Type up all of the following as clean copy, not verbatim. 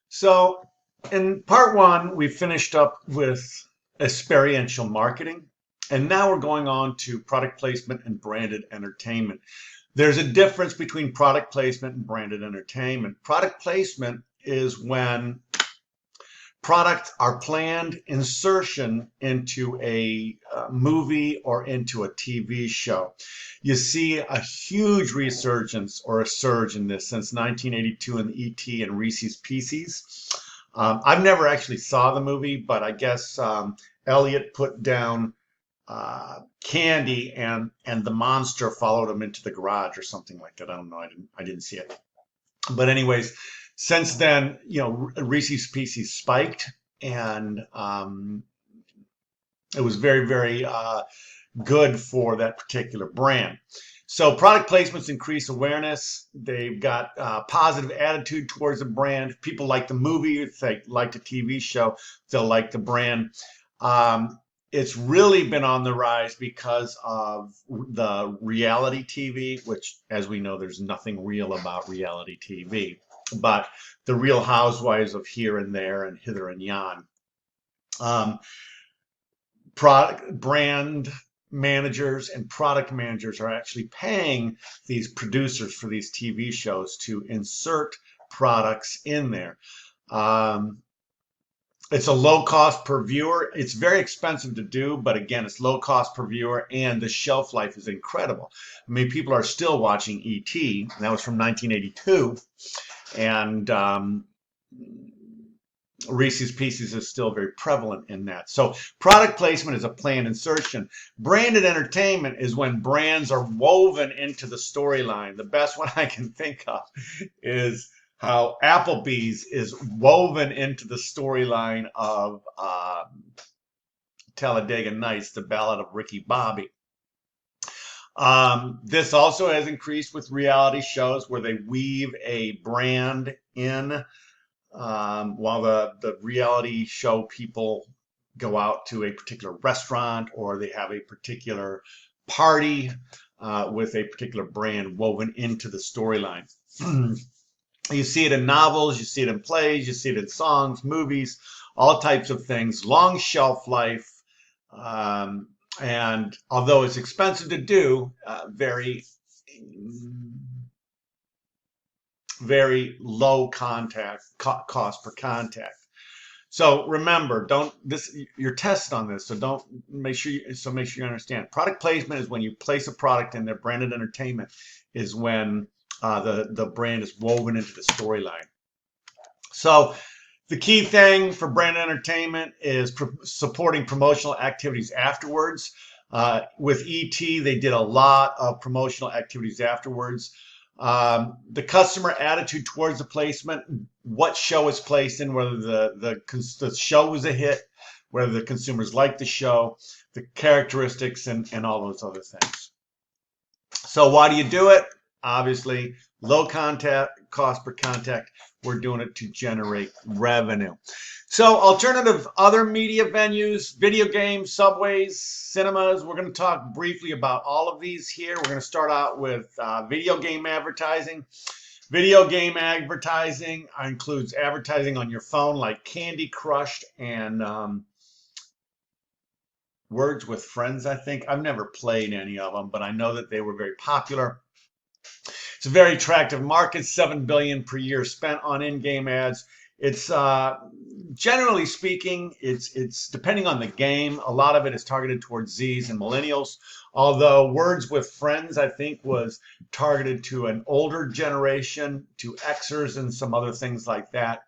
So, in part one, we finished up with experiential marketing, and now we're going on to product placement and branded entertainment. There's a difference between product placement and branded entertainment. Product placement is when products are planned insertion into a movie or into a TV show. You see a huge resurgence or a surge in this since 1982 in E.T. and Reese's Pieces. I've never actually saw the movie, but I guess Elliot put down candy and the monster followed him into the garage or something like that. I don't know. I didn't see it. But anyways, since then, Reese's Pieces spiked, and it was very, very good for that particular brand. So product placements increase awareness. They've got positive attitude towards the brand. People like the movie, if they like the TV show, they'll like the brand. It's really been on the rise because of the reality TV, which, as we know, there's nothing real about reality TV, but the Real Housewives of here and there and hither and yon. Product brand managers and product managers are actually paying these producers for these TV shows to insert products in there. It's a low cost per viewer. It's very expensive to do, but again, it's low cost per viewer, and the shelf life is incredible. I mean, people are still watching E.T., and that was from 1982, and Reese's Pieces is still very prevalent in that. So product placement is a planned insertion. Branded entertainment is when brands are woven into the storyline. The best one I can think of is how Applebee's is woven into the storyline of Talladega Nights, the Ballad of Ricky Bobby. This also has increased with reality shows where they weave a brand in while the reality show people go out to a particular restaurant or they have a particular party with a particular brand woven into the storyline. You see it in novels, you see it in plays, you see it in songs, movies, all types of things. Long shelf life, and although it's expensive to do, very low cost per contact. So remember, you're tested on this, so don't make sure you understand. Product placement is when you place a product in there. Branded entertainment is when the brand is woven into the storyline. So the key thing for brand entertainment is supporting promotional activities afterwards. With ET, they did a lot of promotional activities afterwards. The customer attitude towards the placement, what show is placed in, whether the show was a hit, whether the consumers liked the show, the characteristics, and all those other things. So why do you do it? Obviously, low cost per contact. We're doing it to generate revenue. So alternative other media venues, video games, subways, cinemas. We're going to talk briefly about all of these here. We're going to start out with video game advertising. Video game advertising includes advertising on your phone like Candy Crush and Words with Friends, I think. I've never played any of them, but I know that they were very popular. It's a very attractive market, $7 billion per year spent on in-game ads. It's generally speaking, it's depending on the game. A lot of it is targeted towards Zs and millennials, although Words with Friends, I think, was targeted to an older generation, to Xers and some other things like that.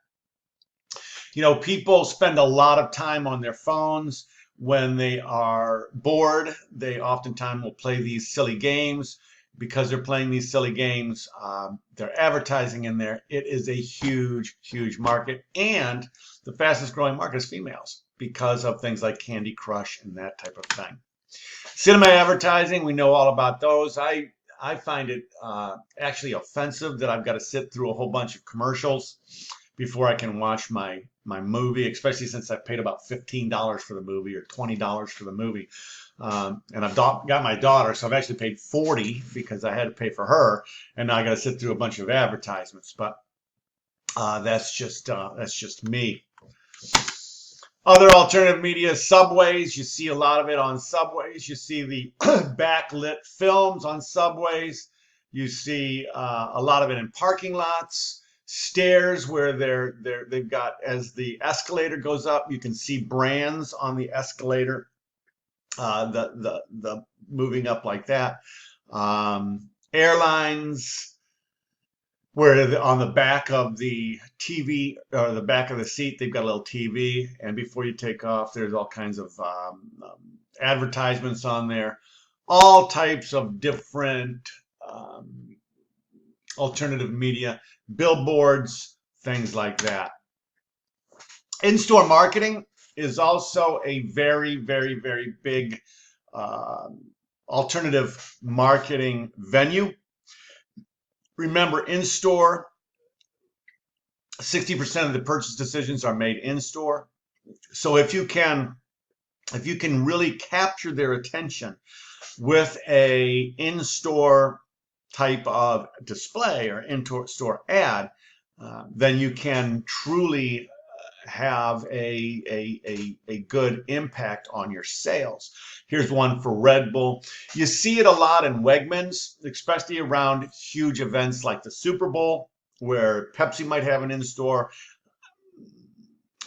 People spend a lot of time on their phones. When they are bored, they oftentimes will play these silly games. Because they're playing these silly games, they're advertising in there. It is a huge, huge market. And the fastest growing market is females because of things like Candy Crush and that type of thing. Cinema advertising, we know all about those. I find it actually offensive that I've got to sit through a whole bunch of commercials before I can watch my movie, especially since I paid about $15 for the movie or $20 for the movie. And I've got my daughter, so I've actually paid $40 because I had to pay for her, and now I got to sit through a bunch of advertisements. But That's just me. Other alternative media, subways. You see a lot of it on subways. You see the backlit films on subways. You see a lot of it in parking lots, stairs where they've got, as the escalator goes up, you can see brands on the escalator, the moving up like that. Airlines, where on the back of the TV or the back of the seat, they've got a little TV. And before you take off, there's all kinds of advertisements on there, all types of different alternative media, billboards, things like that. In-store marketing is also a very, very, very big alternative marketing venue. Remember, in-store, 60% of the purchase decisions are made in-store. So if you can really capture their attention with a in-store type of display or in-store ad, then you can truly have a good impact on your sales. Here's one for Red Bull. You see it a lot in Wegmans, especially around huge events like the Super Bowl, where Pepsi might have an in-store,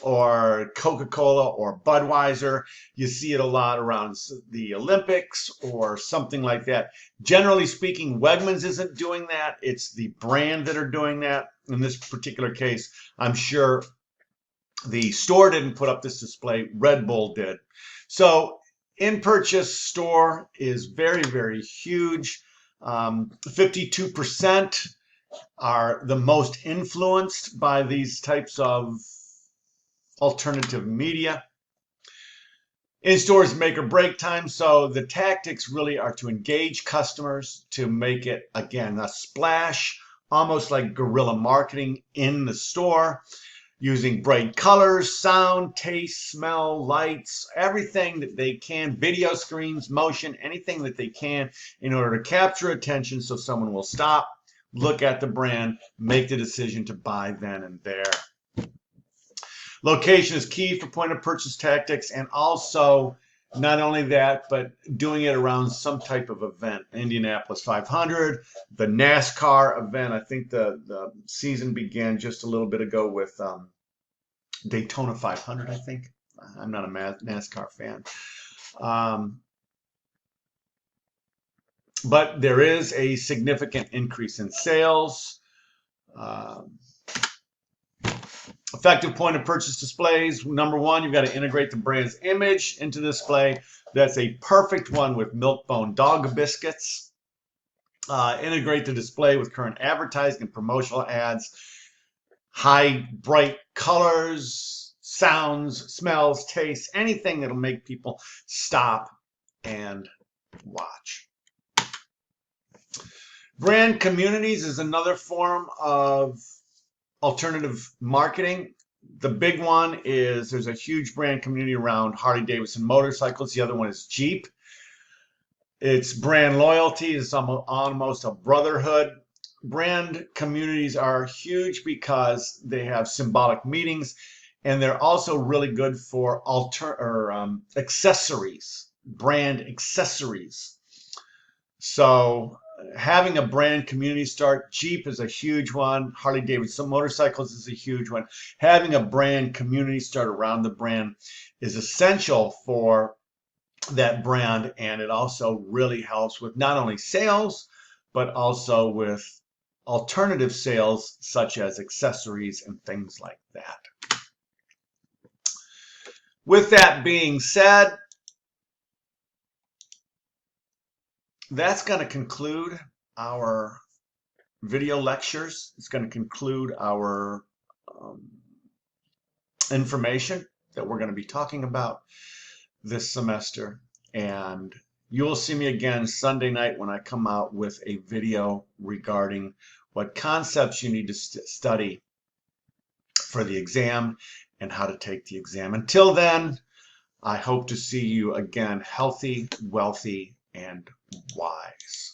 or Coca-Cola or Budweiser. You see it a lot around the Olympics or something like that. Generally speaking, Wegmans isn't doing that. It's the brand that are doing that. In this particular case, I'm sure the store didn't put up this display, Red Bull did. So in-purchase store is very, very huge. 52% are the most influenced by these types of alternative media. In-stores make or break time, so the tactics really are to engage customers, to make it, again, a splash, almost like guerrilla marketing in the store, using bright colors, sound, taste, smell, lights, everything that they can, video screens, motion, anything that they can in order to capture attention so someone will stop, look at the brand, make the decision to buy then and there. Location is key for point of purchase tactics, and also not only that, but doing it around some type of event. Indianapolis 500, the NASCAR event. I think the season began just a little bit ago with Daytona 500, I think. I'm not a NASCAR fan. But there is a significant increase in sales. Effective point of purchase displays. Number one, you've got to integrate the brand's image into the display. That's a perfect one with Milk-Bone dog biscuits. Integrate the display with current advertising and promotional ads. High, bright colors, sounds, smells, tastes, anything that'll make people stop and watch. Brand communities is another form of alternative marketing. The big one is there's a huge brand community around Harley-Davidson motorcycles. The other one is Jeep. It's brand loyalty. It's almost a brotherhood. Brand communities are huge because they have symbolic meanings, and they're also really good for accessories, brand accessories. So having a brand community start, Jeep is a huge one. Harley-Davidson motorcycles is a huge one. Having a brand community start around the brand is essential for that brand, and it also really helps with not only sales, but also with alternative sales such as accessories and things like that. With that being said, that's going to conclude our video lectures. It's going to conclude our information that we're going to be talking about this semester. And you'll see me again Sunday night when I come out with a video regarding what concepts you need to study for the exam and how to take the exam. Until then, I hope to see you again healthy, wealthy, and wise.